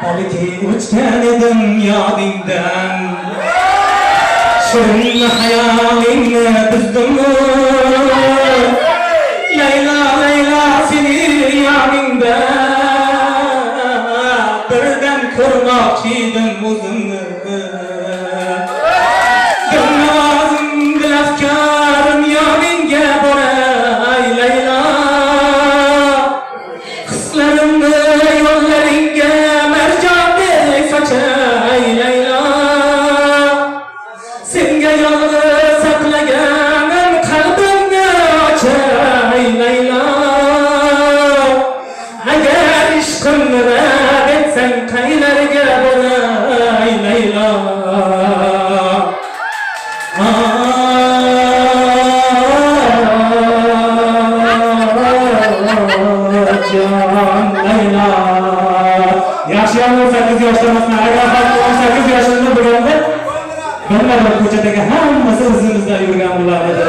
balki o'chgan edim yodingdan. Shirin hayolingni buzdim. Layla Layla seni yoningda birdan ko'rmoqchi edim o'zimni. Gulnozim dilafkarim yoningga boray Layla. Hislarimni yo'llaringga marjondek sochay Layla. Senga yolg'iz saqlaganim qalbimni ochay Layla. Agar ishqimni rad etsang qaylarga boray Layla. Yaşayanlar 8 yaşlamasına, agar 18 yaşında bo'lganda bunlar ko'chadagi hammasi o'zimizdan yurgan bo'lar edi.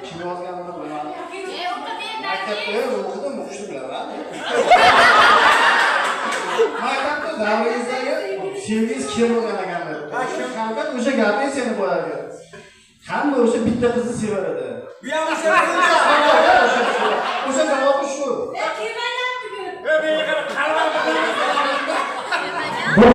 Kim yozganini bilmadim. Maktabda o'qidim, o'qishni bilaman. Maktabda davringizdagi sevgingiz kim bo'lgan ekanlar? Faqat o'sha gapni seni qo'yadi. Hamma o'sha bitta qizni sevardi. Bu ham o'sha javobi shu. Kelmayapti bugun.